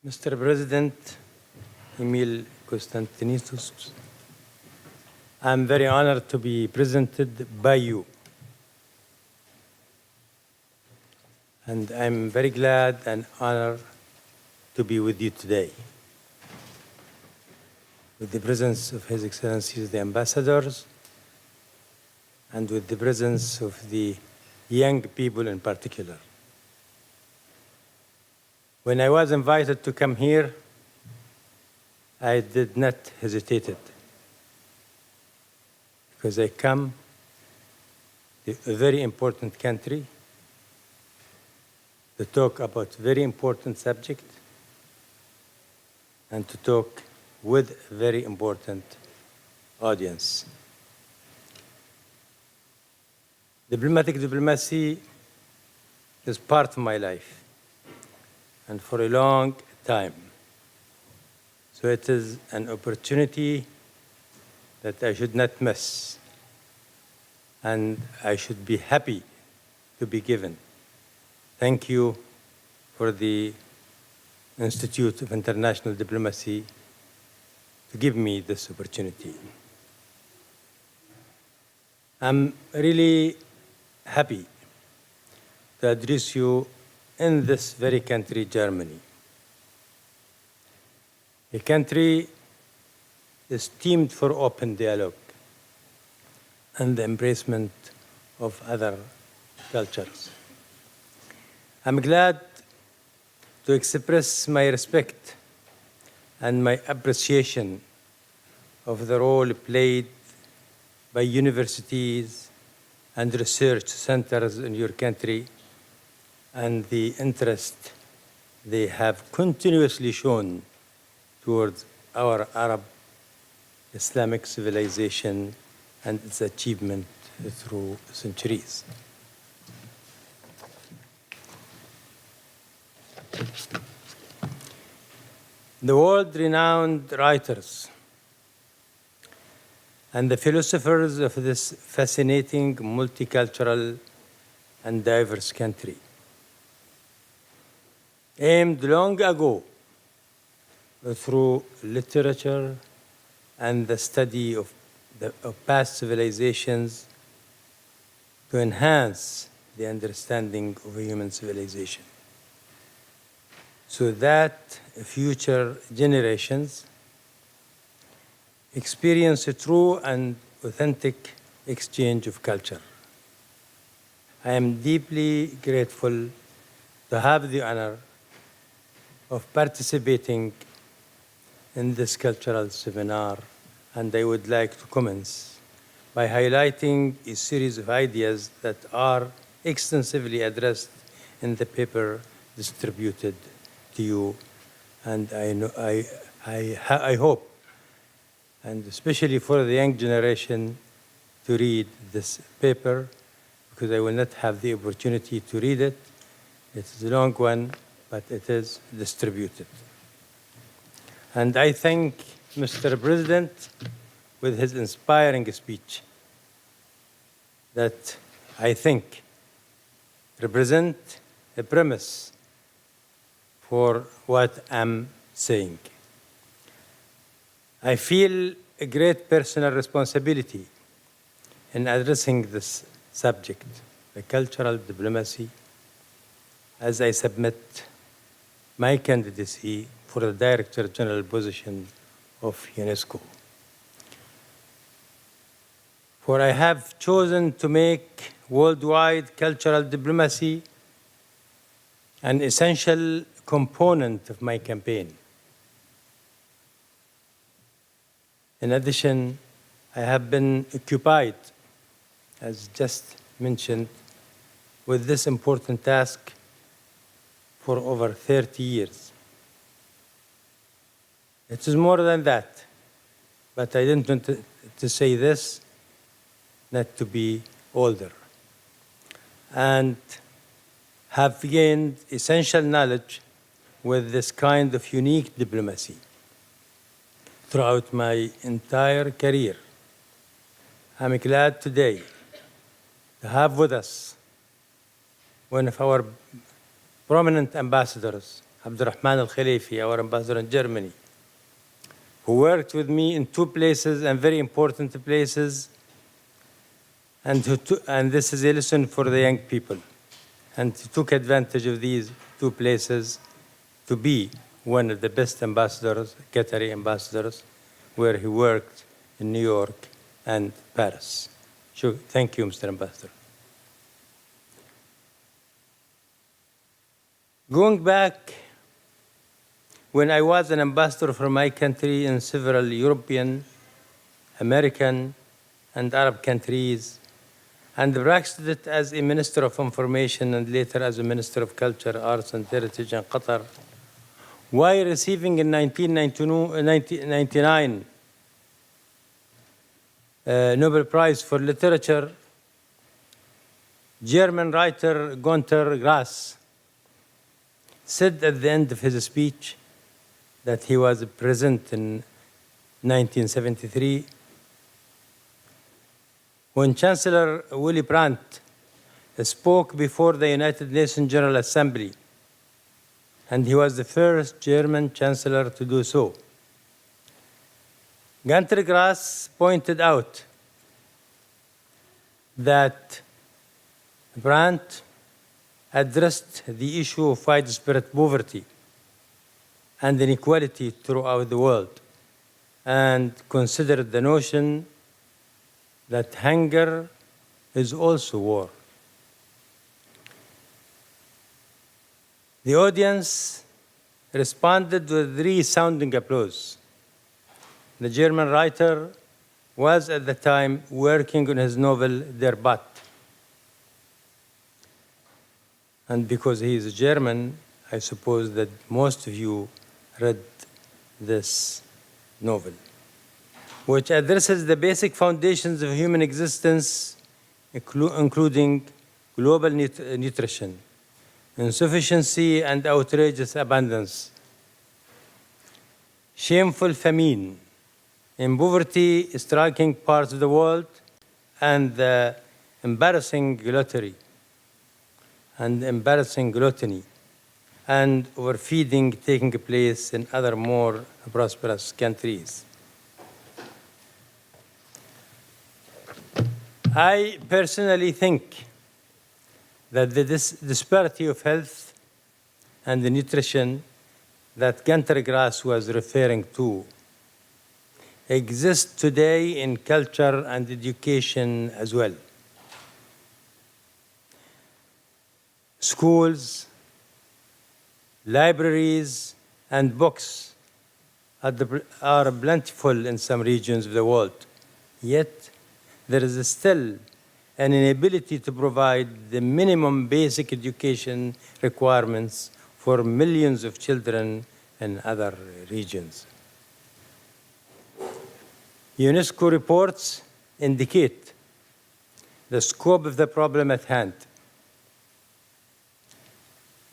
Mr. President Emil Konstantinos, I'm very honored to be presented by you. And I'm very glad and honored to be with you today, with the presence of His Excellencies the ambassadors, and with the presence of the young people in particular. When I was invited to come here, I did not hesitate because I come to a very important country to talk about a very important subject and to talk with a very important audience. Diplomacy is part of my life, and for a long time. So it is an opportunity that I should not miss, and I should be happy to be given. Thank you for the Institute of International Diplomacy to give me this opportunity. I'm really happy to address you in this very country, Germany. A country esteemed for open dialogue and the embracement of other cultures. I'm glad to express my respect and my appreciation of the role played by universities and research centers in your country and the interest they have continuously shown towards our Arab Islamic civilization and its achievement through centuries. The world-renowned writers and the philosophers of this fascinating, multicultural, and diverse country aimed long ago through literature and the study of past civilizations to enhance the understanding of human civilization, so that future generations experience a true and authentic exchange of culture. I am deeply grateful to have the honor of participating in this cultural seminar, and I would like to commence by highlighting a series of ideas that are extensively addressed in the paper distributed to you. And I hope, and especially for the young generation, to read this paper, because I will not have the opportunity to read it. It is a long one, but it is distributed. And I thank Mr. President with his inspiring speech that I think represent a premise for what I'm saying. I feel a great personal responsibility in addressing this subject, the cultural diplomacy, as I submit my candidacy for the Director General position of UNESCO. For I have chosen to make worldwide cultural diplomacy an essential component of my campaign. In addition, I have been occupied, as just mentioned, with this important task for over 30 years. It is more than that, but I didn't want to say this, not to be older, and have gained essential knowledge with this kind of unique diplomacy throughout my entire career. I'm glad today to have with us one of our prominent ambassadors, Abdurrahman Al-Khalifi, our ambassador in Germany, who worked with me in 2 places and very important places, and this is a lesson for the young people, and he took advantage of these 2 places to be one of the best ambassadors, Qatari ambassadors, where he worked in New York and Paris. Sure. Thank you, Mr. Ambassador. Going back, when I was an ambassador for my country in several European, American, and Arab countries, and practiced it as a Minister of Information and later as a Minister of Culture, Arts, and Heritage in Qatar, while receiving in 1999 Nobel Prize for Literature, German writer Günter Grass said at the end of his speech that he was present in 1973 when Chancellor Willy Brandt spoke before the United Nations General Assembly, and he was the first German Chancellor to do so. Günter Grass pointed out that Brandt addressed the issue of widespread poverty and inequality throughout the world, and considered the notion that hunger is also war. The audience responded with resounding applause. The German writer was at the time working on his novel Der Bat. And because he is German, I suppose that most of you read this novel, which addresses the basic foundations of human existence, including global nutrition, insufficiency and outrageous abundance, shameful famine, in poverty striking parts of the world, and the embarrassing gluttony, and overfeeding taking place in other more prosperous countries. I personally think that the disparity of health and the nutrition that Günter Grass was referring to exists today in culture and education as well. Schools, libraries, and books are plentiful in some regions of the world, yet there is still an inability to provide the minimum basic education requirements for millions of children in other regions. UNESCO reports indicate the scope of the problem at hand,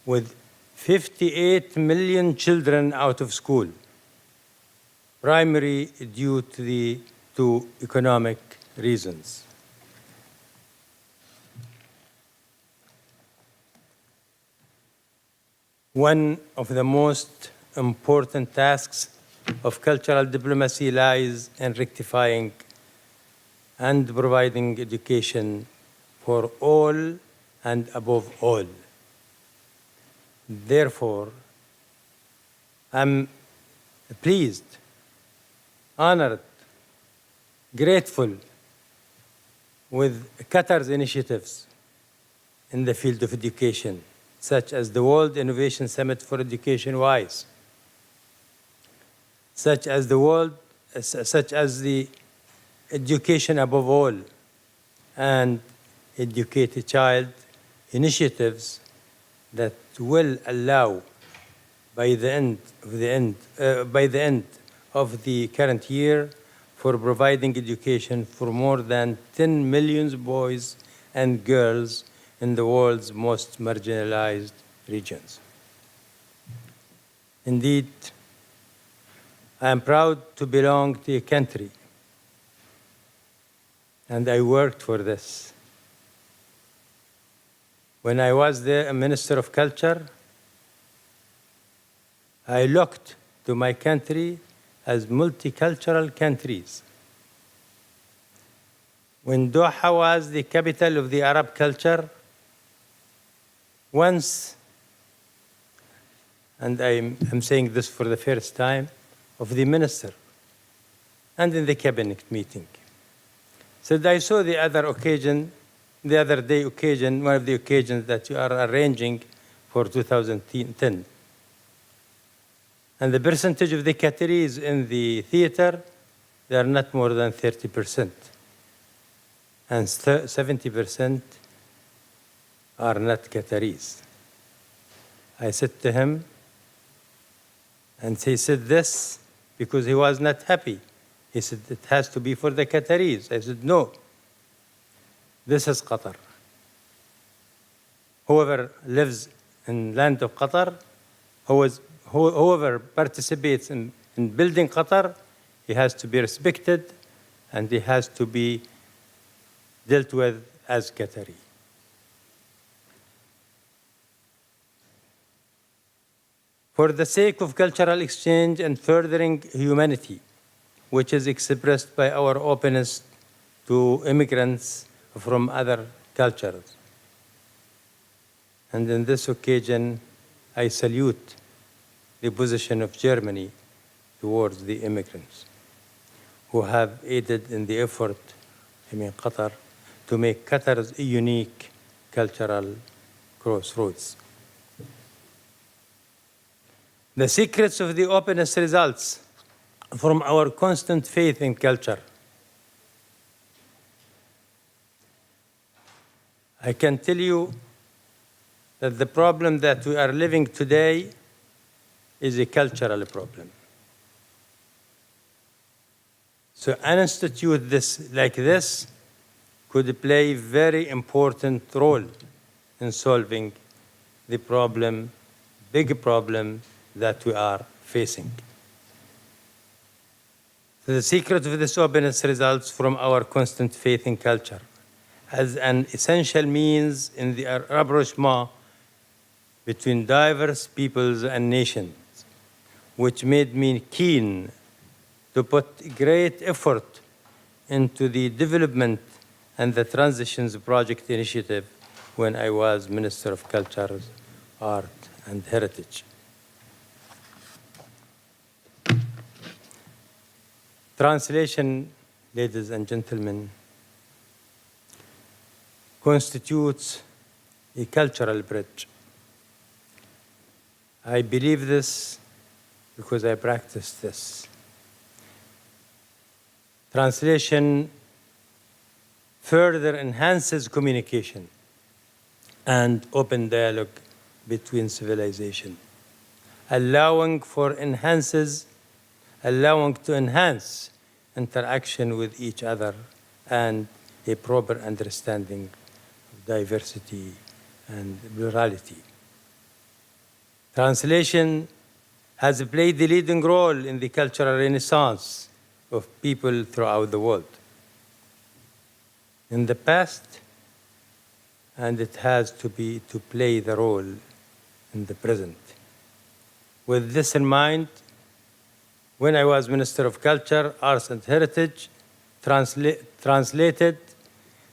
with 58 million children out of school, primarily due to economic reasons. One of the most important tasks of cultural diplomacy lies in rectifying and providing education for all and above all. Therefore, I'm pleased, honored, grateful with Qatar's initiatives in the field of education, such as the World Innovation Summit for Education WISE, such as the Education Above All and Educate a Child initiatives that will allow by the end of the current year for providing education for more than 10 million boys and girls in the world's most marginalized regions. Indeed, I am proud to belong to a country, and I worked for this. When I was there a Minister of Culture, I looked to my country as multicultural countries. When Doha was the capital of the Arab culture, once, and I'm saying this for the first time, of the minister, and in the cabinet meeting, said, I saw the other day occasion, one of the occasions that you are arranging for 2010. And the percentage of the Qataris in the theater, they are not more than 30%. And 70% are not Qataris. I said to him, and he said this because he was not happy. He said, it has to be for the Qataris. I said, no, this is Qatar. Whoever lives in land of Qatar, whoever participates in building Qatar, he has to be respected and he has to be dealt with as Qatari. For the sake of cultural exchange and furthering humanity, which is expressed by our openness to immigrants from other cultures. And in this occasion, I salute the position of Germany towards the immigrants who have aided in the effort, Qatar, to make Qatar a unique cultural crossroads. The secrets of the openness results from our constant faith in culture. I can tell you that the problem that we are living today is a cultural problem. So an institute like this could play a very important role in solving the problem, big problem that we are facing. The secret of this openness results from our constant faith in culture as an essential means in the rapprochement between diverse peoples and nations, which made me keen to put great effort into the development and the Transitions Project initiative when I was Minister of Culture, Art, and Heritage. Translation, ladies and gentlemen, constitutes a cultural bridge. I believe this because I practice this. Translation further enhances communication and open dialogue between civilization, allowing to enhance interaction with each other and a proper understanding of diversity and plurality. Translation has played the leading role in the cultural renaissance of people throughout the world in the past, and it has to play the role in the present. With this in mind, when I was Minister of Culture, Arts and Heritage, translated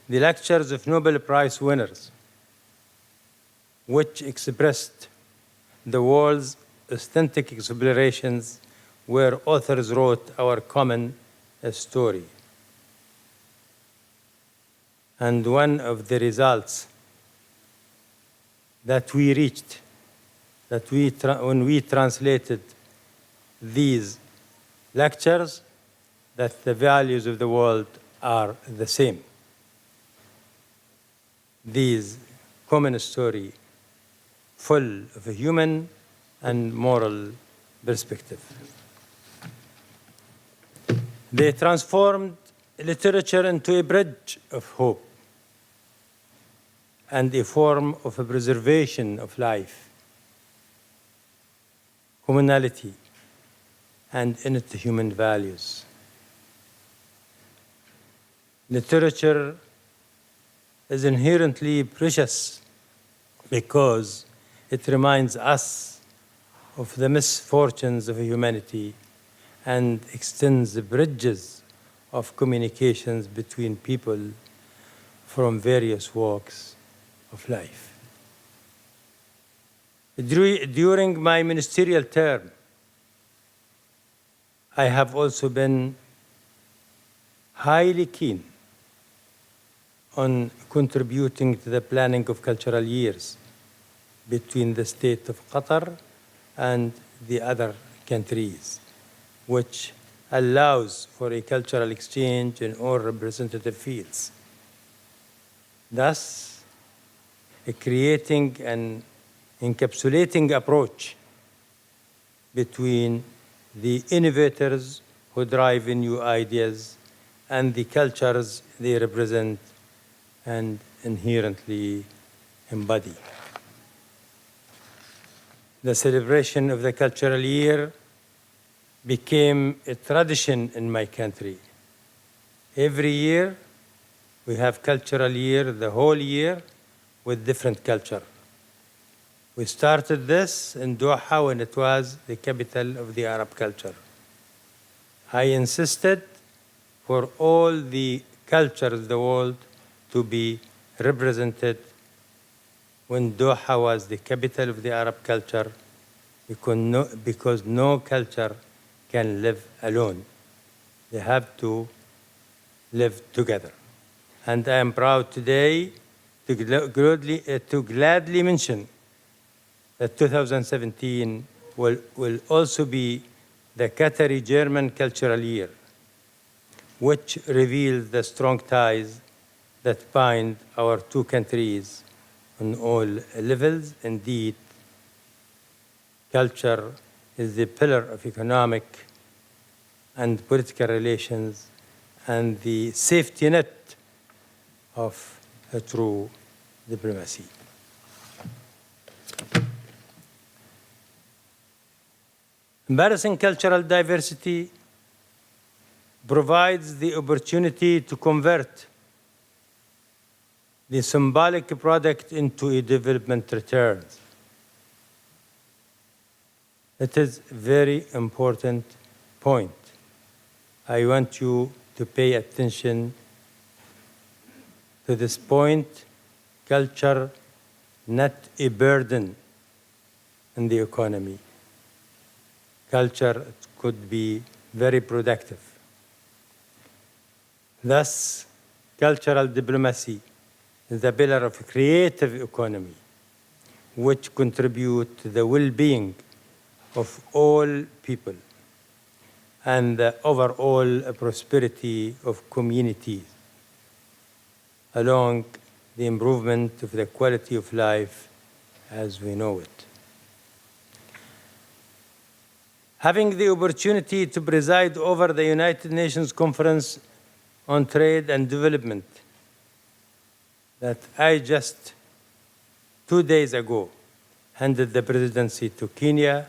the lectures of Nobel Prize winners, which expressed the world's authentic explorations where authors wrote our common story. And one of the results that we reached, when we translated these lectures, that the values of the world are the same. These common story full of a human and moral perspective. They transformed literature into a bridge of hope and a form of a preservation of life, commonality, and innate human values. Literature is inherently precious because it reminds us of the misfortunes of humanity and extends the bridges of communications between people from various walks of life. During my ministerial term, I have also been highly keen on contributing to the planning of cultural years between the state of Qatar and the other countries, which allows for a cultural exchange in all representative fields, thus creating an encapsulating approach between the innovators who drive new ideas and the cultures they represent and inherently embody. The celebration of the cultural year became a tradition in my country. Every year, we have cultural year, the whole year, with different culture. We started this in Doha when it was the capital of the Arab culture. I insisted for all the cultures of the world to be represented when Doha was the capital of the Arab culture, because no culture can live alone. They have to live together. And I am proud today to gladly mention that 2017 will also be the Qatari German Cultural Year, which reveals the strong ties that bind our two countries on all levels. Indeed, culture is the pillar of economic and political relations and the safety net of a true diplomacy. Embracing cultural diversity provides the opportunity to convert the symbolic product into a development return. It is a very important point. I want you to pay attention to this point. Culture, not a burden in the economy. Culture could be very productive. Thus, cultural diplomacy is the pillar of a creative economy, which contribute to the well-being of all people and the overall prosperity of communities, along the improvement of the quality of life as we know it. Having the opportunity to preside over the United Nations Conference on Trade and Development that I just 2 days ago handed the presidency to Kenya,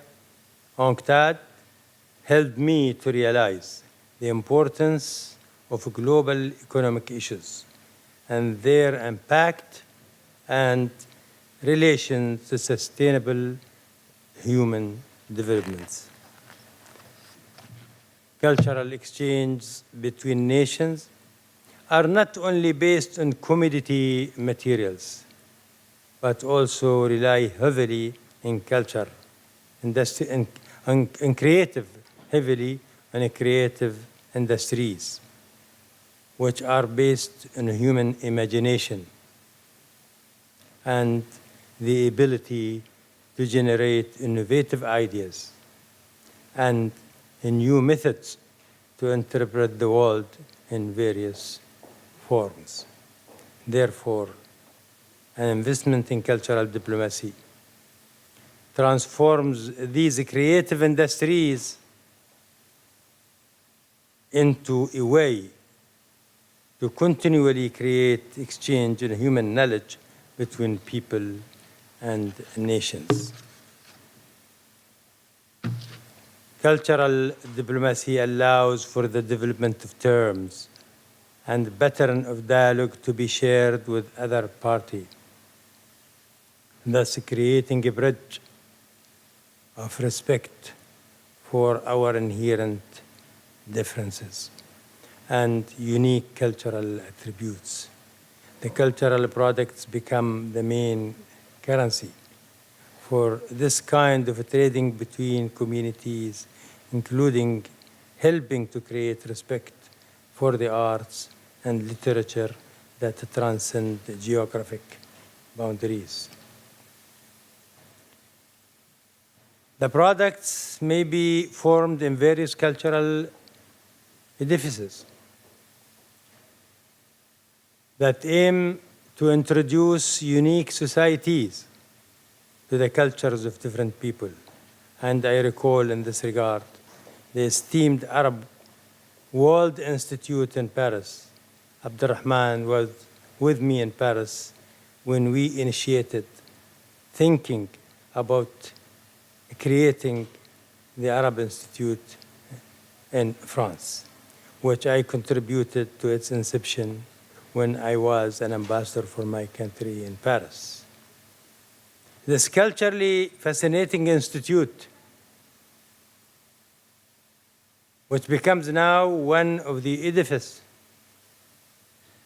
UNCTAD, helped me to realize the importance of global economic issues and their impact and relation to sustainable human development. Cultural exchanges between nations are not only based on commodity materials, but also rely heavily in culture, industry, and creative, heavily on creative industries, which are based on human imagination and the ability to generate innovative ideas and new methods to interpret the world in various forms. Therefore, an investment in cultural diplomacy transforms these creative industries into a way to continually create exchange in human knowledge between people and nations. Cultural diplomacy allows for the development of terms and pattern of dialogue to be shared with other parties, thus creating a bridge of respect for our inherent differences and unique cultural attributes. The cultural products become the main currency for this kind of trading between communities, including helping to create respect for the arts and literature that transcend geographic boundaries. The products may be formed in various cultural edifices that aim to introduce unique societies to the cultures of different people. And I recall in this regard the esteemed Arab World Institute in Paris. Abdurrahman was with me in Paris when we initiated thinking about creating the Arab Institute in France, which I contributed to its inception when I was an ambassador for my country in Paris. This culturally fascinating institute, which becomes now one of the edifices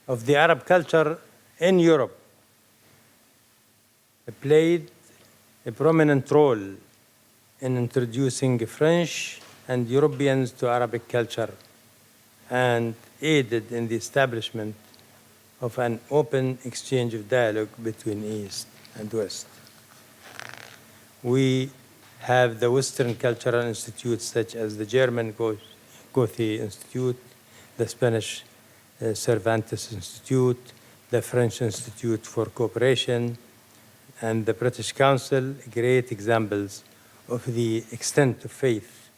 of the Arab culture in Europe, played a prominent role in introducing French and Europeans to Arabic culture and aided in the establishment of an open exchange of dialogue between East and West. We have the Western cultural institutes such as the German Goethe Institute, the Spanish Cervantes Institute, the French Institute for Cooperation, and the British Council, great examples of the extent of faith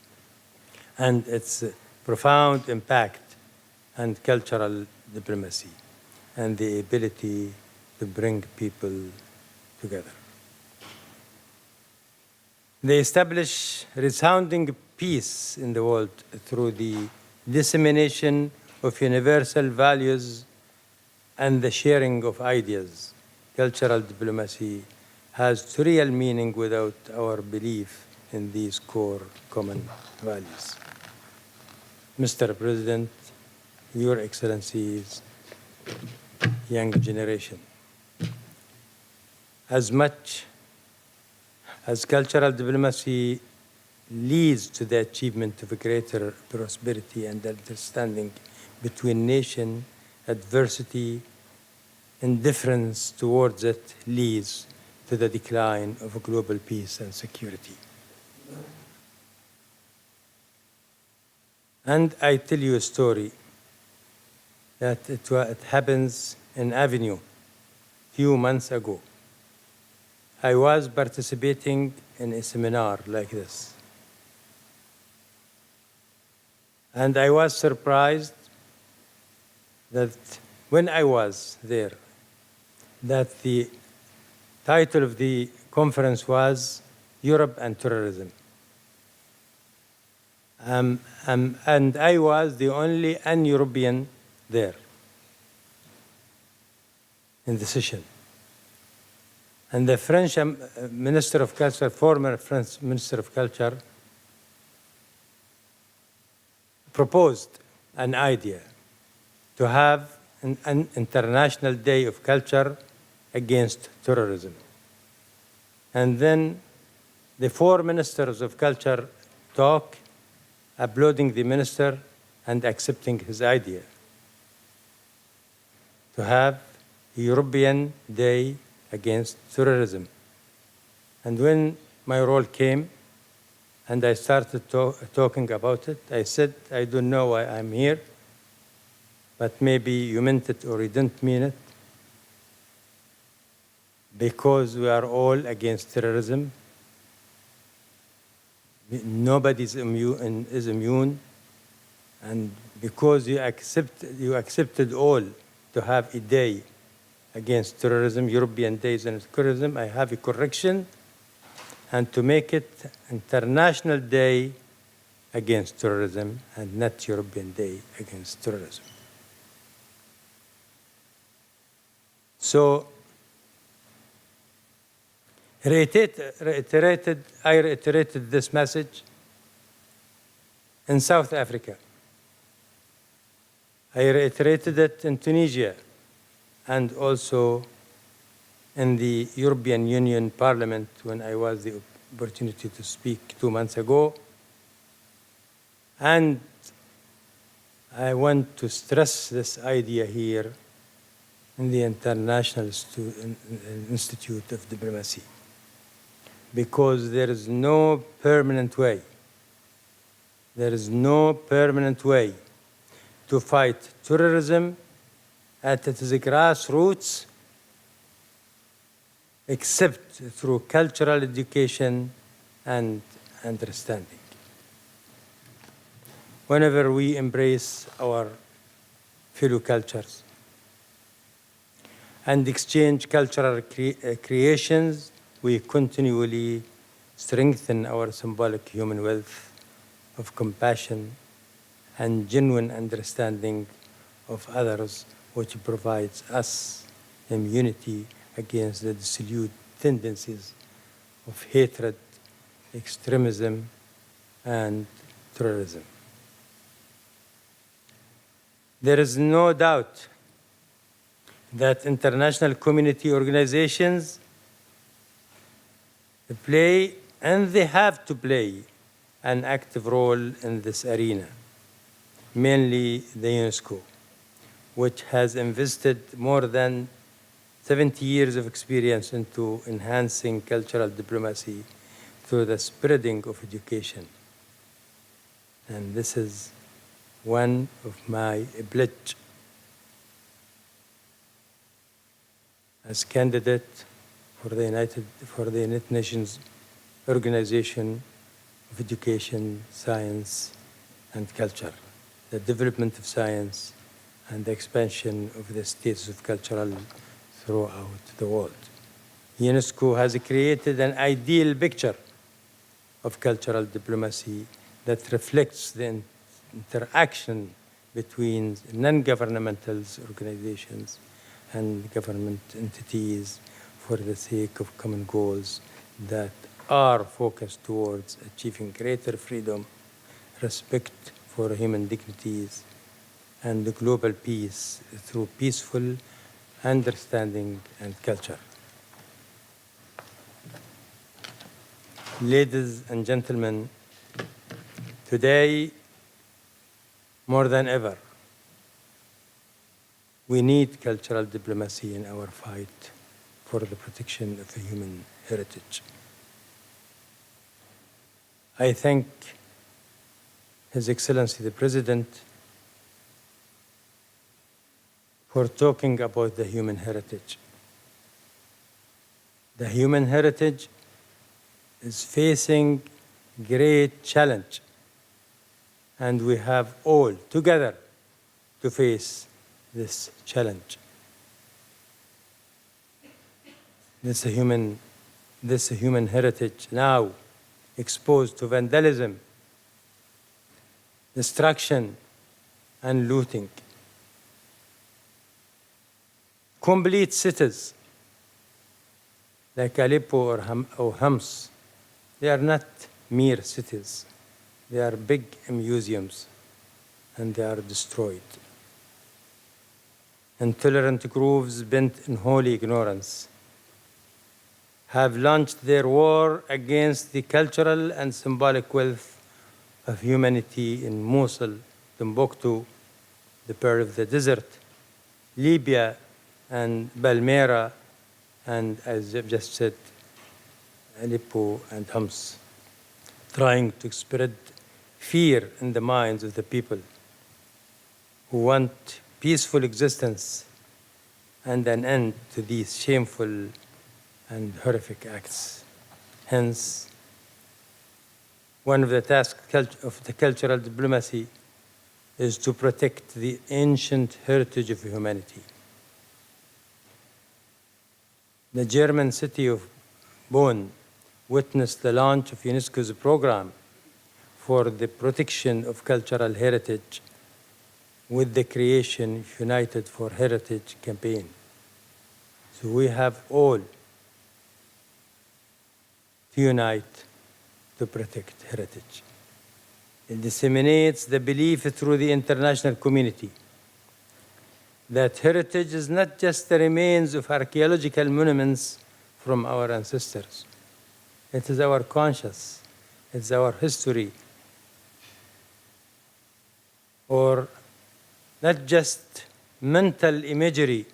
and its profound impact and cultural diplomacy and the ability to bring people together. They establish resounding peace in the world through the dissemination of universal values and the sharing of ideas. Cultural diplomacy has real meaning without our belief in these core common values. Mr. President, Your Excellencies, young generation, as much as cultural diplomacy leads to the achievement of a greater prosperity and understanding between nations, adversity, indifference towards it leads to the decline of global peace and security. And I tell you a story that it happens in Avenue few months ago. I was participating in a seminar like this. And I was surprised that when I was there, that the title of the conference was Europe and Terrorism. And I was the only un-European there in the session. And the French Minister of Culture, former French Minister of Culture, proposed an idea to have an International Day of Culture against terrorism. And then the four ministers of culture talk, applauding the minister and accepting his idea to have a European Day against terrorism. And when my role came and I started talking about it, I said, I don't know why I'm here, but maybe you meant it or you didn't mean it, because we are all against terrorism. Nobody is immune, and because you accepted all to have a day against terrorism, European Days against terrorism, I have a correction, and to make it International Day against terrorism and not European Day against terrorism. So I reiterated this message in South Africa. I reiterated it in Tunisia and also in the European Union Parliament when I was the opportunity to speak 2 months ago. And I want to stress this idea here in the International Institute of Diplomacy, because there is no permanent way. There is no permanent way to fight terrorism at its grassroots except through cultural education and understanding. Whenever we embrace our fellow cultures and exchange cultural creations, we continually strengthen our symbolic human wealth of compassion and genuine understanding of others, which provides us immunity against the dissolute tendencies of hatred, extremism, and terrorism. There is no doubt that international community organizations play, and they have to play, an active role in this arena, mainly the UNESCO, which has invested more than 70 years of experience into enhancing cultural diplomacy through the spreading of education. And this is one of my pledge as candidate for the United Nations Organization of Education, Science, and Culture, the development of science and the expansion of the status of cultural throughout the world. UNESCO has created an ideal picture of cultural diplomacy that reflects the interaction between non-governmental organizations and government entities for the sake of common goals that are focused towards achieving greater freedom, respect for human dignities, and global peace through peaceful understanding and culture. Ladies and gentlemen, today, more than ever, we need cultural diplomacy in our fight for the protection of the human heritage. I thank His Excellency the President for talking about the human heritage. The human heritage is facing great challenge, and we have all together to face this challenge. This human heritage now exposed to vandalism, destruction, and looting. Complete cities like Aleppo or Homs, they are not mere cities. They are big museums, and they are destroyed. Intolerant groups bent in holy ignorance have launched their war against the cultural and symbolic wealth of humanity in Mosul, Timbuktu, the Pearl of the Desert, Libya, and Palmyra, and as I've just said, Aleppo and Homs, trying to spread fear in the minds of the people who want peaceful existence and an end to these shameful and horrific acts. Hence, one of the tasks of the cultural diplomacy is to protect the ancient heritage of humanity. The German city of Bonn witnessed the launch of UNESCO's program for the protection of cultural heritage with the creation of United for Heritage campaign. So we have all to unite to protect heritage. It disseminates the belief through the international community that heritage is not just the remains of archaeological monuments from our ancestors. It is our conscience, it's our history, or not just mental imagery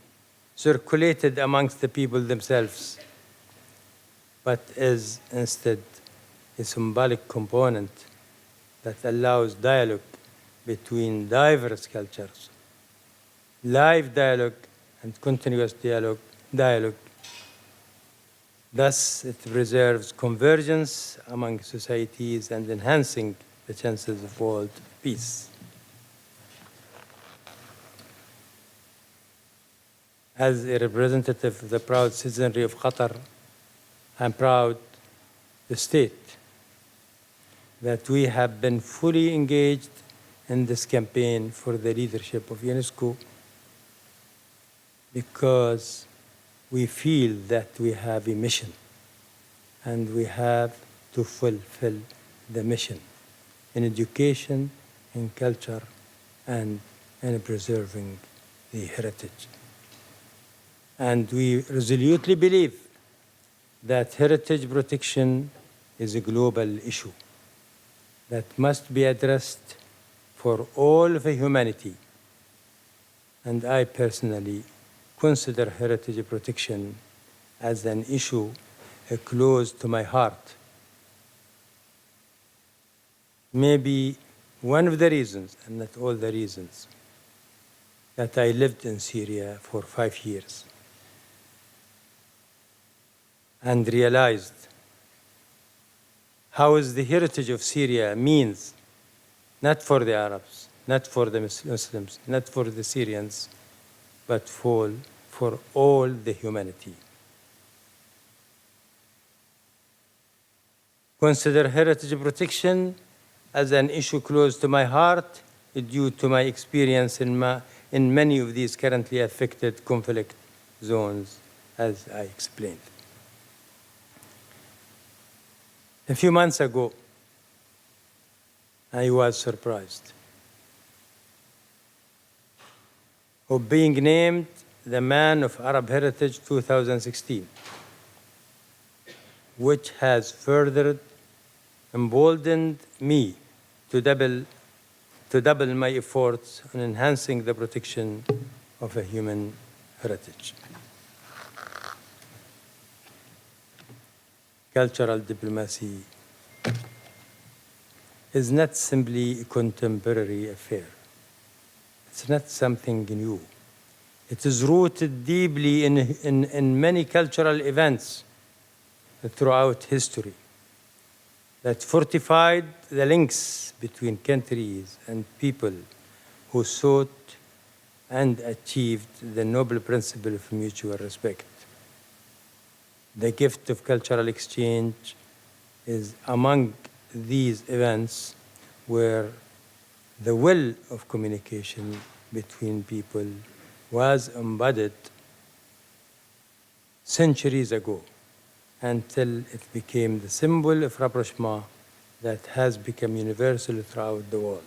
circulated amongst the people themselves, but is instead a symbolic component that allows dialogue between diverse cultures, live dialogue and continuous dialogue. Thus, it preserves convergence among societies and enhancing the chances of world peace. As a representative of the proud citizenry of Qatar, I'm proud to state that we have been fully engaged in this campaign for the leadership of UNESCO because we feel that we have a mission and we have to fulfill the mission in education, in culture, and in preserving the heritage. And we resolutely believe that heritage protection is a global issue that must be addressed for all of humanity. And I personally consider heritage protection as an issue close to my heart. Maybe one of the reasons, and not all the reasons, that I lived in Syria for 5 years and realized how is the heritage of Syria means, not for the Arabs, not for the Muslims, not for the Syrians, but for all the humanity. Consider heritage protection as an issue close to my heart due to my experience in many of these currently affected conflict zones, as I explained. A few months ago, I was surprised of being named the Man of Arab Heritage 2016, which has further emboldened me to double my efforts on enhancing the protection of a human heritage. Cultural diplomacy is not simply a contemporary affair. It's not something new. It is rooted deeply in many cultural events throughout history that fortified the links between countries and people who sought and achieved the noble principle of mutual respect. The gift of cultural exchange is among these events where the will of communication between people was embodied centuries ago until it became the symbol of rapprochement that has become universal throughout the world.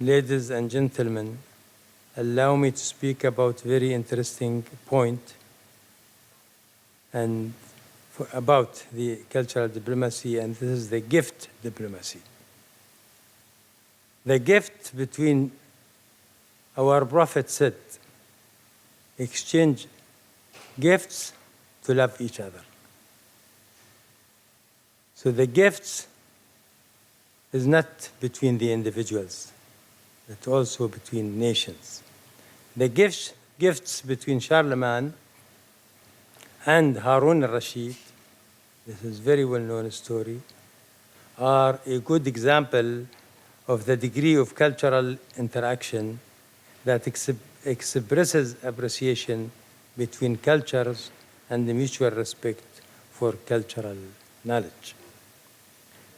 Ladies and gentlemen, allow me to speak about a very interesting point and about the cultural diplomacy, and this is the gift diplomacy. The gift between our Prophet said, exchange gifts to love each other. So the gifts is not between the individuals, but also between nations. The gifts between Charlemagne and Harun al-Rashid, this is a very well-known story, are a good example of the degree of cultural interaction that expresses appreciation between cultures and the mutual respect for cultural knowledge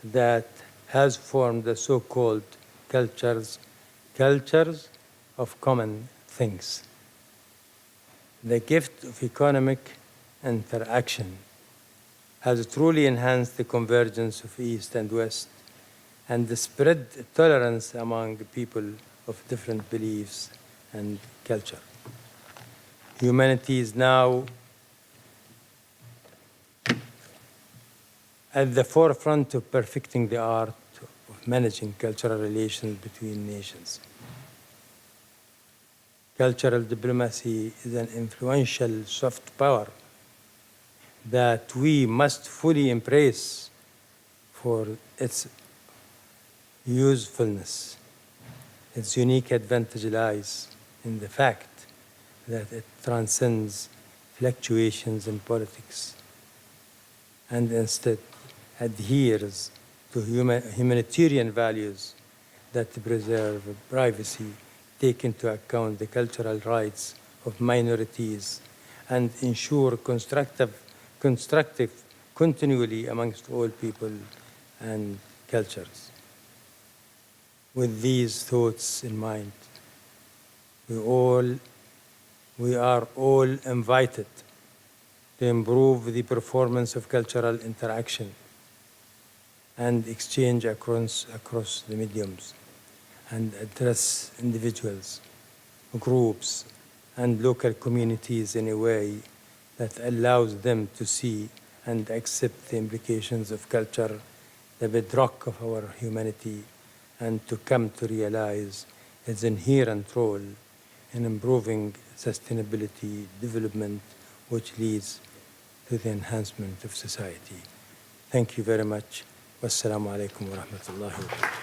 that has formed the so-called cultures of common things. The gift of economic interaction has truly enhanced the convergence of East and West and the spread tolerance among people of different beliefs and culture. Humanity is now at the forefront of perfecting the art of managing cultural relations between nations. Cultural diplomacy is an influential soft power that we must fully embrace for its usefulness. Its unique advantage lies in the fact that it transcends fluctuations in politics and instead adheres to humanitarian values that preserve privacy, take into account the cultural rights of minorities, and ensure constructive continually amongst all people and cultures. With these thoughts in mind, we are all invited to improve the performance of cultural interaction and exchange across the mediums and address individuals, groups, and local communities in a way that allows them to see and accept the implications of culture, the bedrock of our humanity, and to come to realize its inherent role in improving sustainability development, which leads to the enhancement of society. Thank you very much. Wassalamu alaikum wa rahmatullahi wa barakatuh.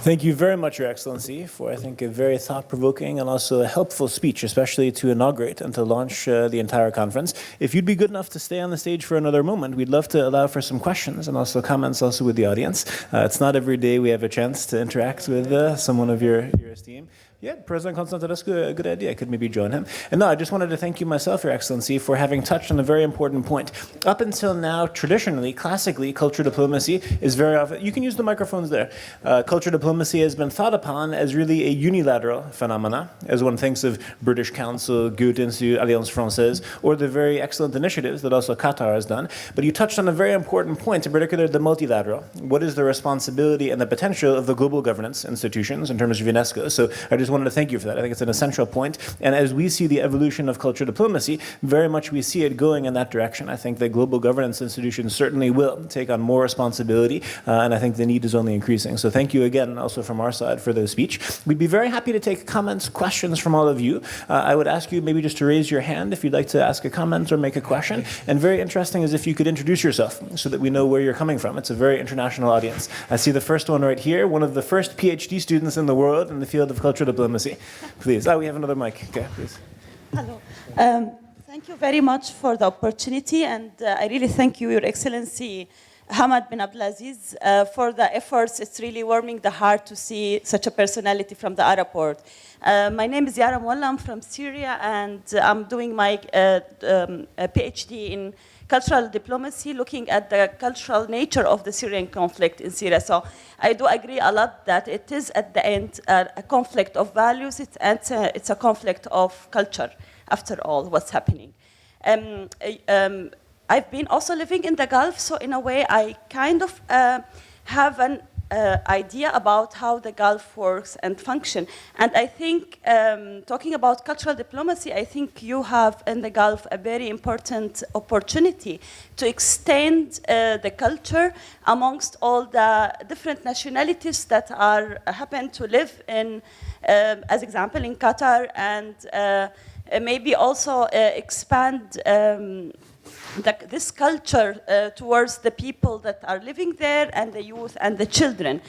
Thank you very much, Your Excellency, for, I think, a very thought-provoking and also a helpful speech, especially to inaugurate and to launch the entire conference. If you'd be good enough to stay on the stage for another moment, we'd love to allow for some questions and also comments also with the audience. It's not every day we have a chance to interact with someone of your esteem. Yeah, President Constantinescu, a good idea. I could maybe join him. And no, I just wanted to thank you myself, Your Excellency, for having touched on a very important point. Up until now, traditionally, classically, culture diplomacy is very often, you can use the microphones there. Culture diplomacy has been thought upon as really a unilateral phenomena, as one thinks of British Council, Goethe Institute, Alliance Française, or the very excellent initiatives that also Qatar has done. But you touched on a very important point, in particular the multilateral. What is the responsibility and the potential of the global governance institutions in terms of UNESCO? So I just wanted to thank you for that. I think it's an essential point. And as we see the evolution of culture diplomacy, very much we see it going in that direction. I think that global governance institutions certainly will take on more responsibility, and I think the need is only increasing. So thank you again, also from our side, for the speech. We'd be very happy to take comments, questions from all of you. I would ask you maybe just to raise your hand if you'd like to ask a comment or make a question. And very interesting is if you could introduce yourself so that we know where you're coming from. It's a very international audience. I see the first one right here, one of the first PhD students in the world in the field of cultural diplomacy. Please. We have another mic. Okay, please. Hello. Thank you very much for the opportunity, and I really thank you, Your Excellency, Hamad Bin Abdulaziz, for the efforts. It's really warming the heart to see such a personality from the Arab world. My name is Yara Mwalla. I'm from Syria, and I'm doing my PhD in cultural diplomacy, looking at the cultural nature of the Syrian conflict in Syria. So I do agree a lot that it is at the end a conflict of values. It's a conflict of culture, after all, what's happening. I've been also living in the Gulf, so in a way I kind of have an idea about how the Gulf works and function. And I think, talking about cultural diplomacy, I think you have in the Gulf a very important opportunity to extend the culture amongst all the different nationalities that happen to live in, as example, in Qatar, and maybe also expand this culture towards the people that are living there and the youth and the children.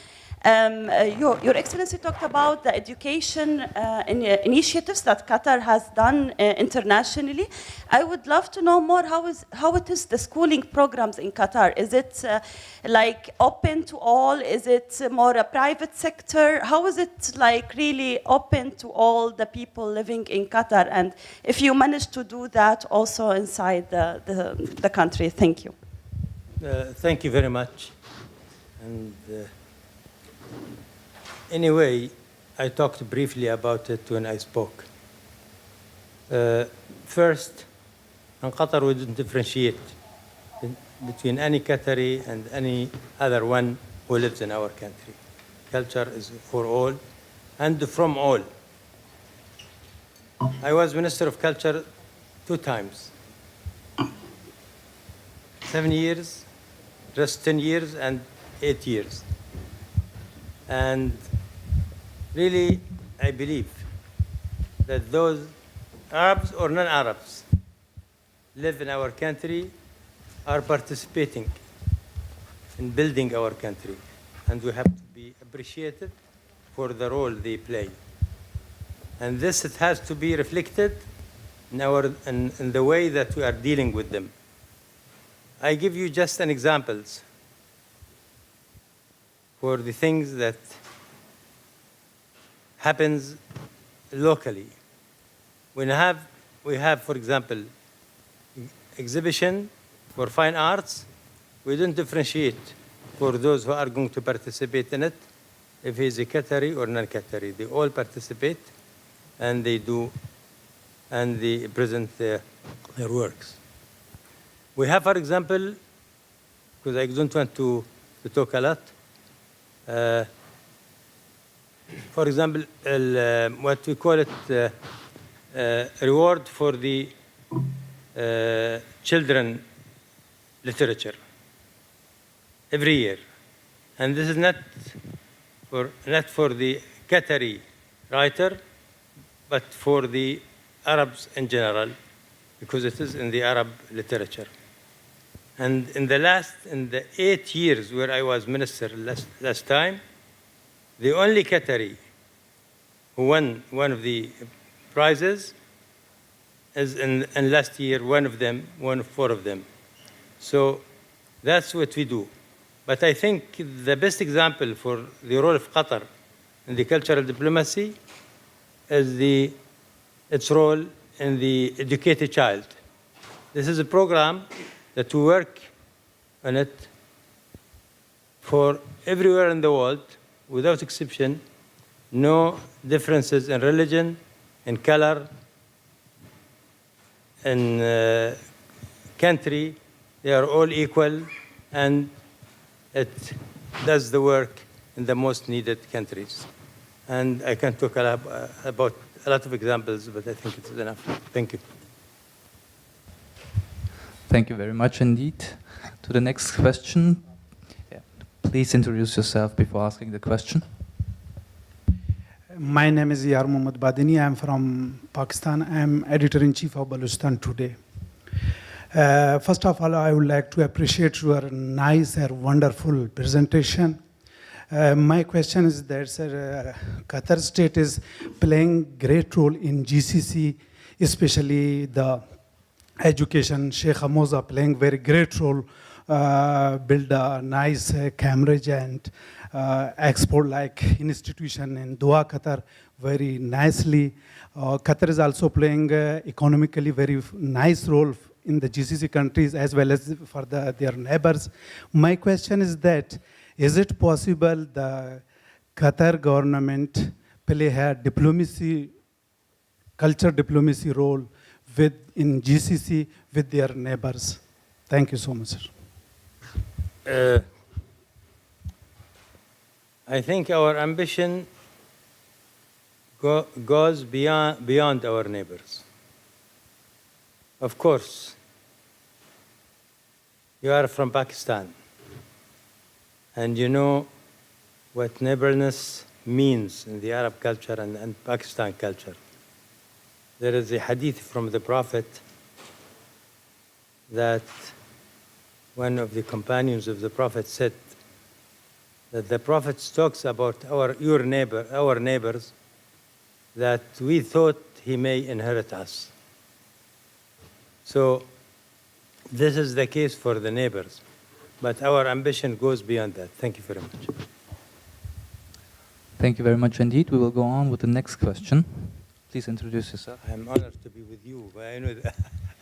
Your Excellency talked about the education initiatives that Qatar has done internationally. I would love to know more how it is the schooling programs in Qatar. Is it like open to all? Is it more a private sector? How is it like really open to all the people living in Qatar? And if you manage to do that also inside the country, thank you. Thank you very much. And anyway, I talked briefly about it when I spoke. First, in Qatar, we don't differentiate between any Qatari and any other one who lives in our country. Culture is for all and from all. I was Minister of Culture 2 times. 7 years, just 10 years, and 8 years. And really, I believe that those Arabs or non-Arabs live in our country are participating in building our country. And we have to be appreciated for the role they play. And this, it has to be reflected in the way that we are dealing with them. I give you just an examples for the things that happens locally. We have, for example, exhibition for fine arts. We don't differentiate for those who are going to participate in it, if he's a Qatari or non-Qatari. They all participate, and they do, and they present their works. We have, for example, because I don't want to talk a lot, for example, what we call it, reward for the children literature every year. And this is not for the Qatari writer, but for the Arabs in general, because it is in the Arab literature. And in the 8 years where I was minister last time, the only Qatari who won one of the prizes is in last year, one of 4 of them. So that's what we do. But I think the best example for the role of Qatar in the cultural diplomacy is its role in the educated child. This is a program that we work on it for everywhere in the world, without exception, no differences in religion, in color, in country. They are all equal, and it does the work in the most needed countries. And I can talk about a lot of examples, but I think it's enough. Thank you. Thank you very much indeed. To the next question. Yeah. Please introduce yourself before asking the question. My name is Yar Mohammad Badini. I'm from Pakistan. I'm editor-in-chief of Baluchistan Today. First of all, I would like to appreciate your nice and wonderful presentation. My question is that, sir, Qatar state is playing great role in GCC, especially the education. Sheikh Hamoza playing very great role, build a nice Cambridge and export like institution in Doha, Qatar, very nicely. Qatar is also playing economically very nice role in the GCC countries as well as for their neighbors. My question is that, is it possible the Qatar government play a diplomacy, culture diplomacy role in GCC with their neighbors? Thank you so much, sir. I think our ambition goes beyond our neighbors. Of course, you are from Pakistan, and you know what neighborness means in the Arab culture and Pakistan culture. There is a hadith from the Prophet that one of the companions of the Prophet said that the Prophet talks about our neighbors, that we thought he may inherit us. So this is the case for the neighbors, but our ambition goes beyond that. Thank you very much. Thank you very much indeed. We will go on with the next question. Please introduce yourself. I'm honored to be with you, but I know that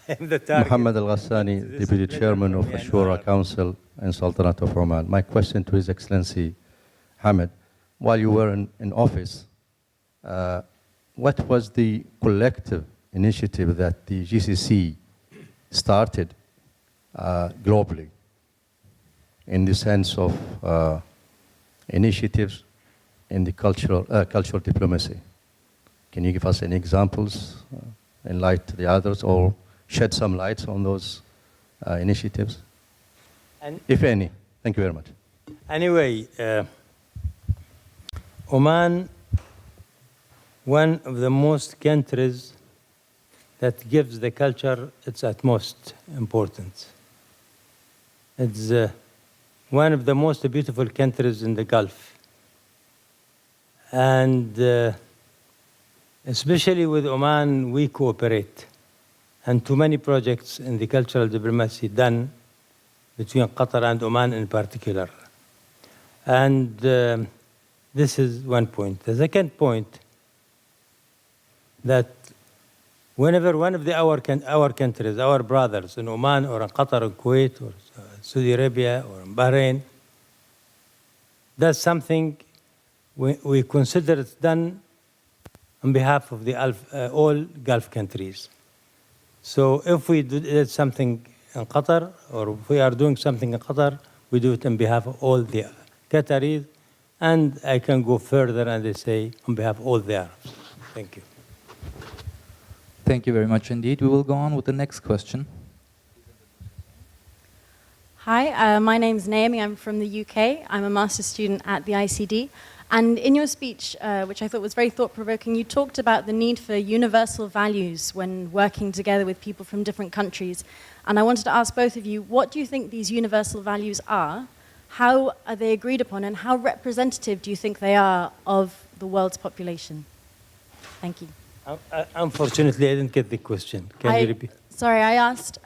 I'm the target. Muhammad Al-Ghassani, Deputy Chairman of Ashura Council in Sultanate of Oman. My question to His Excellency Hamad, while you were in office, what was the collective initiative that the GCC started globally in the sense of initiatives in the cultural diplomacy. Can you give us any examples in light to the others, or shed some light on those initiatives, And if any? Thank you very much. anyway, Oman, one of the most countries that gives the culture its utmost importance. It's one of the most beautiful countries in the Gulf. And especially with Oman, we cooperate. And too many projects in the cultural diplomacy done between Qatar and Oman in particular. And this is one point. The second point, that whenever one of our countries, our brothers in Oman or in Qatar or Kuwait or Saudi Arabia or in Bahrain, does something, we consider it's done on behalf of the all Gulf countries. So if we did something in Qatar, or if we are doing something in Qatar, we do it on behalf of all the Qataris, and I can go further and they say on behalf of all the Arabs. Thank you. Thank you very much indeed. We will go on with the next question. Hi, my name's Naomi. I'm from the UK. I'm a master's student at the ICD. And in your speech, which I thought was very thought-provoking, you talked about the need for universal values when working together with people from different countries. And I wanted to ask both of you, what do you think these universal values are? How are they agreed upon? And how representative do you think they are of the world's population? Thank you. Unfortunately, I didn't get the question. Can you repeat? Sorry, I asked,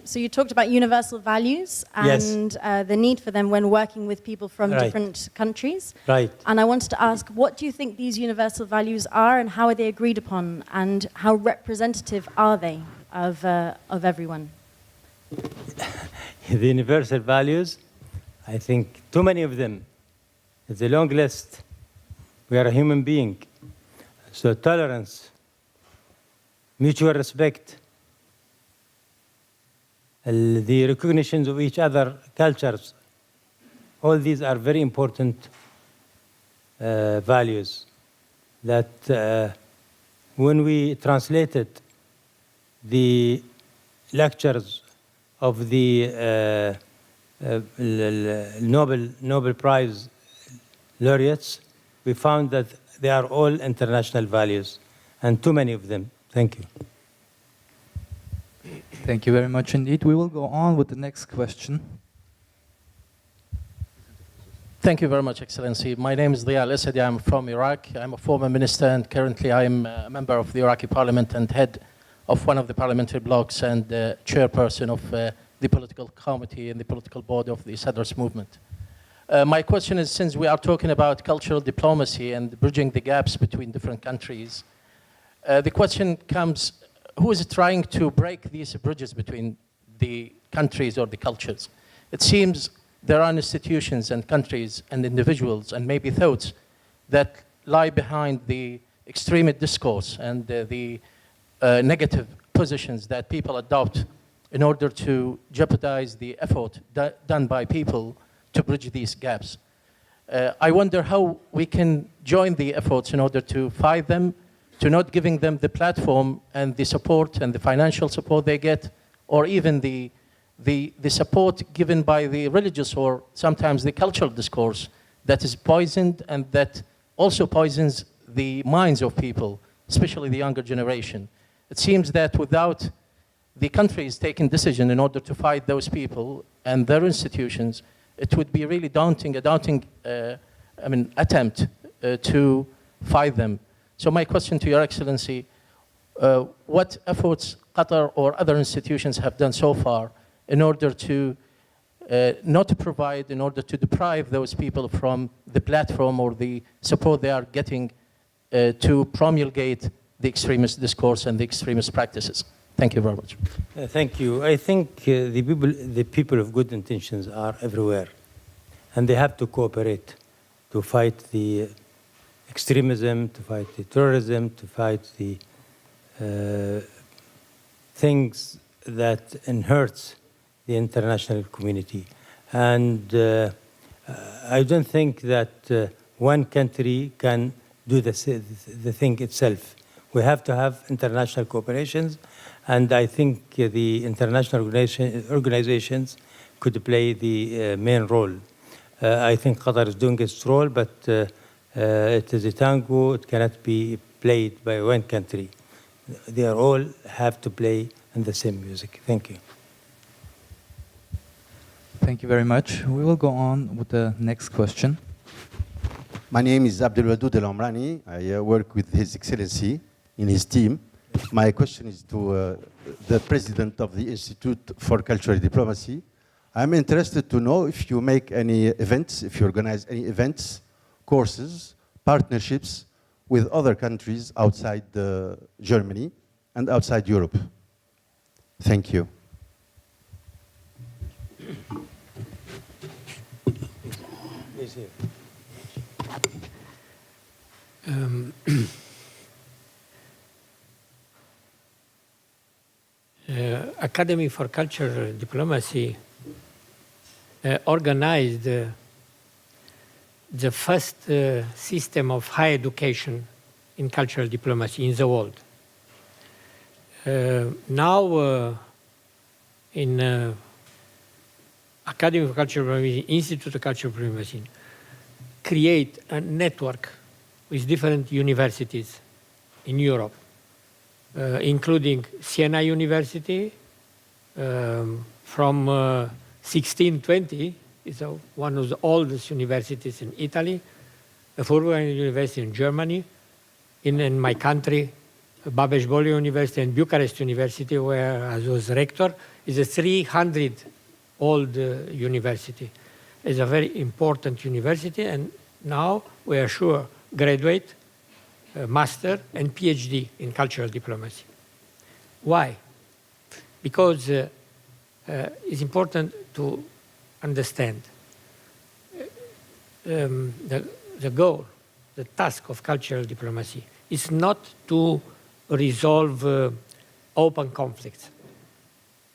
so you talked about universal values and the need for them when working with people from different countries. Right. And I wanted to ask, what do you think these universal values are and how are they agreed upon and how representative are they of everyone? The universal values, I think too many of them. It's a long list. We are a human being. So tolerance, mutual respect, the recognition of each other cultures, all these are very important values that when we translated the lectures of the Nobel Prize laureates, we found that they are all international values, and too many of them. Thank you. Thank you very much indeed. We will go on with the next question. Thank you very much, Excellency. My name is Diya Al-Asadi. I'm from Iraq. I'm a former minister, and currently I'm a member of the Iraqi parliament and head of one of the parliamentary blocs and chairperson of the political committee and the political board of the Sadr's movement. My question is, since we are talking about cultural diplomacy and bridging the gaps between different countries, the question comes, who is trying to break these bridges between the countries or the cultures? It seems there are institutions and countries and individuals and maybe thoughts that lie behind the extremist discourse and the negative positions that people adopt in order to jeopardize the effort done by people to bridge these gaps. I wonder how we can join the efforts in order to fight them, to not giving them the platform and the support and the financial support they get, or even the support given by the religious or sometimes the cultural discourse that is poisoned and that also poisons the minds of people, especially the younger generation. It seems that without the countries taking decision in order to fight those people and their institutions, it would be really a daunting attempt to fight them. So my question to Your Excellency, what efforts Qatar or other institutions have done so far in order to not provide, in order to deprive those people from the platform or the support they are getting to promulgate the extremist discourse and the extremist practices? Thank you very much. Thank you. I think the people of good intentions are everywhere, and they have to cooperate to fight the extremism, to fight the terrorism, to fight the things that inherits the international community. And I don't think that one country can do the thing itself. We have to have international cooperations, and I think the international organizations could play the main role. I think Qatar is doing its role, but it is a tango. It cannot be played by one country. They all have to play in the same music. Thank you. Thank you very much. We will go on with the next question. My name is Abdulaziz Al-Kawari. I work with His Excellency in his team. My question is to the President of the Institute for Cultural Diplomacy. I'm interested to know if you make any events, if you organize any events, courses, partnerships with other countries outside Germany and outside Europe. Thank you. Please here. Academy for Cultural Diplomacy organized the first system of higher education in cultural diplomacy in the world. Now, in Academy for Cultural Diplomacy, Institute of Cultural Diplomacy, create a network with different universities in Europe, including Siena University from 1620, is one of the oldest universities in Italy, the Furman University in Germany, in my country, Babes-Bolyai University and Bucharest University, where I was rector, is a 300-old university. It's a very important university, and now we are sure graduate, master, and PhD in cultural diplomacy. Why? Because it's important to understand the goal, the task of cultural diplomacy is not to resolve open conflicts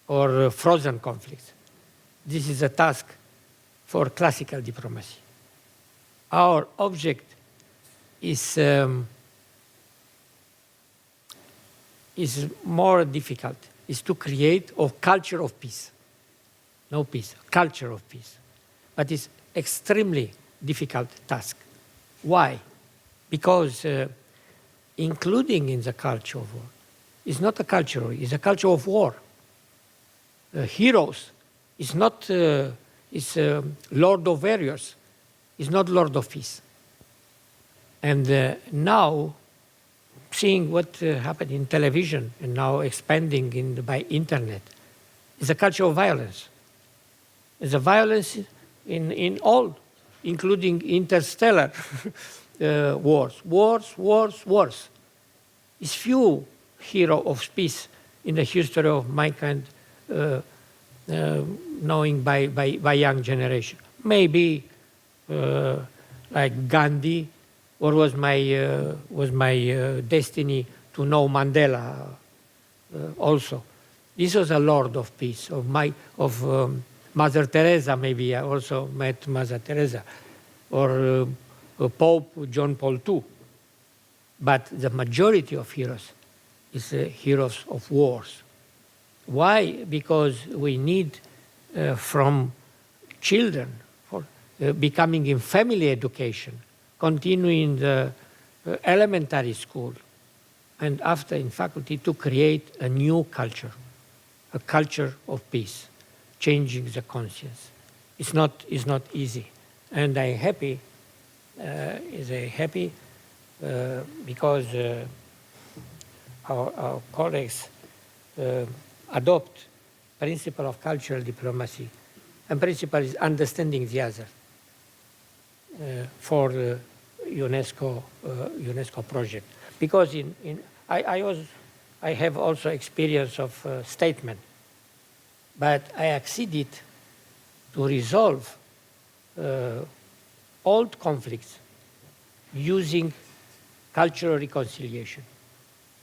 or frozen conflicts. This is a task for classical diplomacy. Our object is more difficult, is to create a culture of peace. No peace, culture of peace. But it's extremely difficult task. Why? Because including in the culture of war is not a culture, it's a culture of war. Heroes is not Lord of Warriors, is not Lord of Peace. And now, seeing what happened in television and now expanding by internet, is a culture of violence. It's a violence in all, including interstellar wars. Wars. It's few hero of peace in the history of mankind knowing by young generation. Maybe like Gandhi, or was my destiny to know Mandela also. This was a Lord of Peace, of Mother Teresa. Maybe I also met Mother Teresa, or Pope John Paul II. But the majority of heroes is heroes of wars. Why? Because we need from children for becoming in family education, continuing the elementary school, and after in faculty to create a new culture, a culture of peace, changing the conscience. It's not easy, and I'm happy. Because our colleagues adopt principle of cultural diplomacy, and principle is understanding the other for the UNESCO project. Because I have also experience of statement, but I acceded to resolve old conflicts using cultural reconciliation.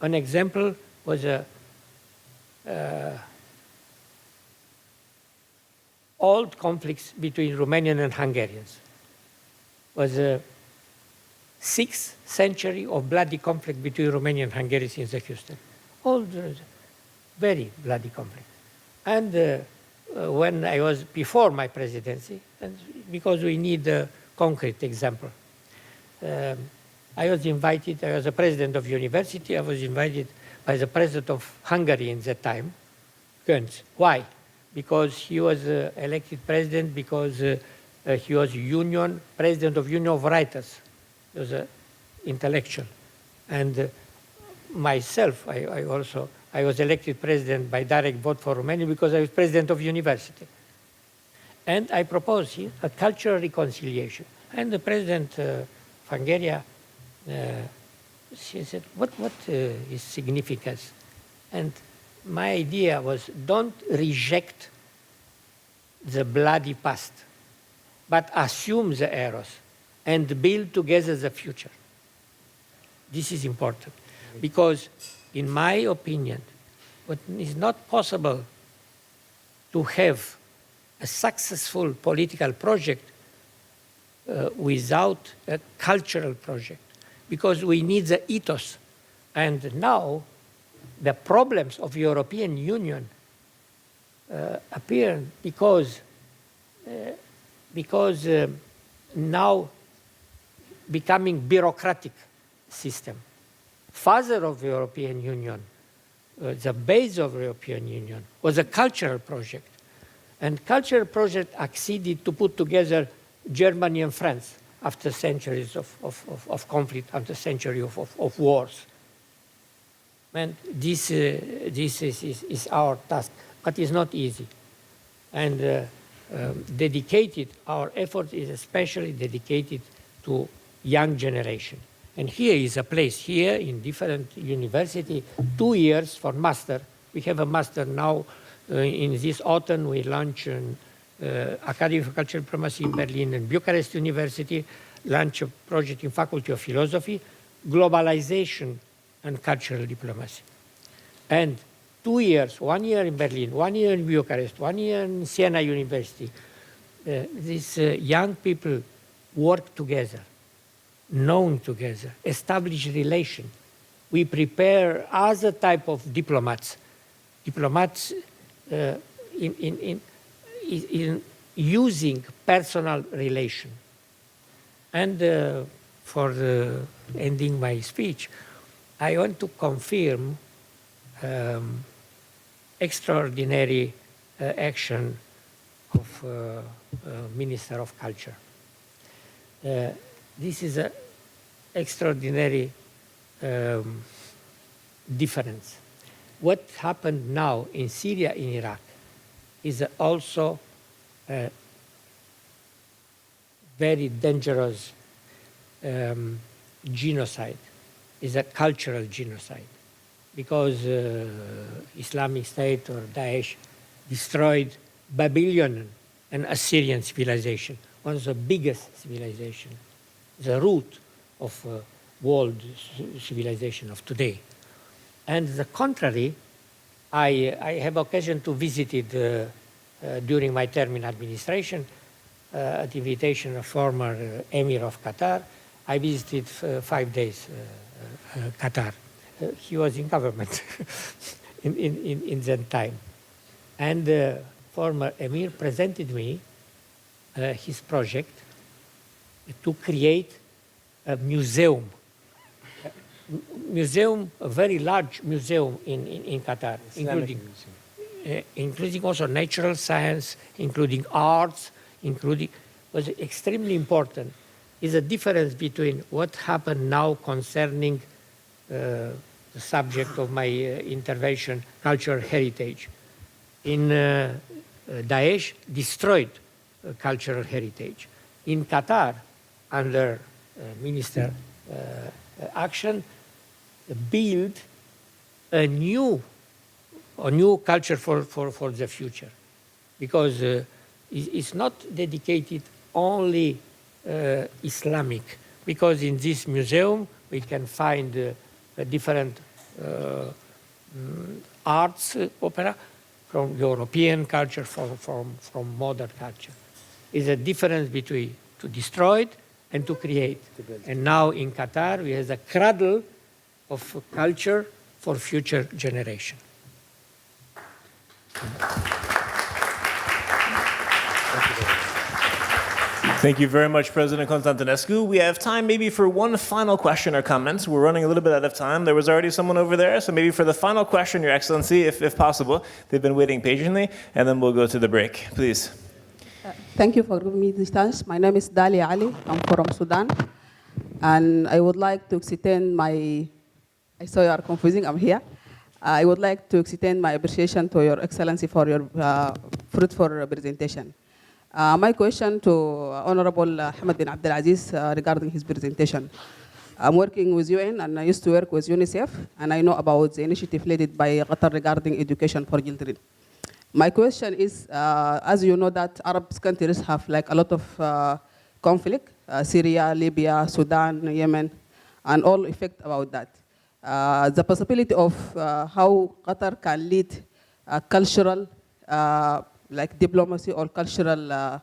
An example was old conflicts between Romanian and Hungarians. Was a 6th century of bloody conflict between Romania and Hungary since the Houston. Old, very bloody conflict. And when I was before my presidency, and because we need a concrete example, I was invited, I was the president of university, I was invited by the president of Hungary in that time, Gönc. Why? Because he was elected president, because he was president of Union of Writers. He was an intellectual. And myself, I was elected president by direct vote for Romania because I was president of university. And I proposed here a cultural reconciliation. And the president of Hungary, she said, what is significance? And my idea was, don't reject the bloody past, but assume the errors and build together the future. This is important, because in my opinion, what is not possible to have a successful political project without a cultural project, because we need the ethos. And now the problems of European Union appear because now becoming bureaucratic system. Father of the European Union, the base of the European Union was a cultural project. And cultural project acceded to put together Germany and France after centuries of conflict, after centuries of wars. And this is our task, but it's not easy. And our effort is especially dedicated to young generation. And here is a place, here in different university, 2 years for master. We have a master now. In this autumn, we launch an Academy for Cultural Diplomacy in Berlin and Bucharest University, launch a project in Faculty of Philosophy, Globalization and Cultural Diplomacy. And 2 years, 1 year in Berlin, 1 year in Bucharest, 1 year in Siena University, these young people work together, known together, establish relation. We prepare other type of diplomats in using personal relation. And for ending my speech, I want to confirm extraordinary action of Minister of Culture. This is an extraordinary difference. What happened now in Syria, in Iraq, is also a very dangerous genocide. It's a cultural genocide, because Islamic State or Daesh destroyed Babylonian and Assyrian civilization, one of the biggest civilizations, the root of world civilization of today. And the contrary, I have occasion to visit it during my term in administration, at the invitation of former Emir of Qatar. I visited 5 days Qatar. He was in government in that time. And former Emir presented me his project to create a museum, a very large museum in Qatar, including also natural science, including arts, was extremely important. Is a difference between what happened now concerning the subject of my intervention, cultural heritage. In Daesh, destroyed cultural heritage. In Qatar, under minister action, build a new culture for the future, because it's not dedicated only Islamic, because in this museum we can find different arts opera, from European culture, from modern culture. It's a difference between to destroy it and to create. And now in Qatar, we have a cradle of culture for future generation. Thank you very much, President Constantinescu. We have time maybe for one final question or comment. We're running a little bit out of time. There was already someone over there, so maybe for the final question, Your Excellency, if possible. They've been waiting patiently, and then we'll go to the break. Please. Thank you for giving me this chance. My name is Dalia Ali. I'm from Sudan. And I would like to extend my, I saw you are confusing, I'm here. I would like to extend my appreciation to Your Excellency for your fruitful presentation. My question to Honorable Hamad Bin Abdulaziz regarding his presentation. I'm working with UN and I used to work with UNICEF, and I know about the initiative led by Qatar regarding education for children. My question is, as you know that Arab countries have like a lot of conflict, Syria, Libya, Sudan, Yemen, and all effect about that. The possibility of how Qatar can lead cultural like diplomacy or cultural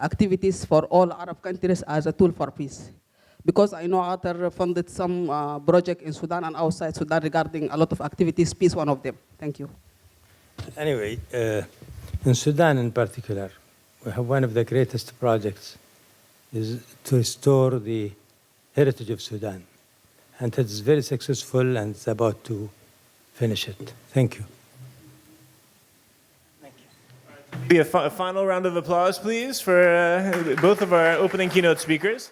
activities for all Arab countries as a tool for peace. Because I know Qatar funded some project in Sudan and outside Sudan regarding a lot of activities, peace one of them. Thank you. Anyway, in Sudan in particular, we have one of the greatest projects is to restore the heritage of Sudan. And it is very successful and it's about to finish it. Thank you. Be a final round of applause, please, for both of our opening keynote speakers.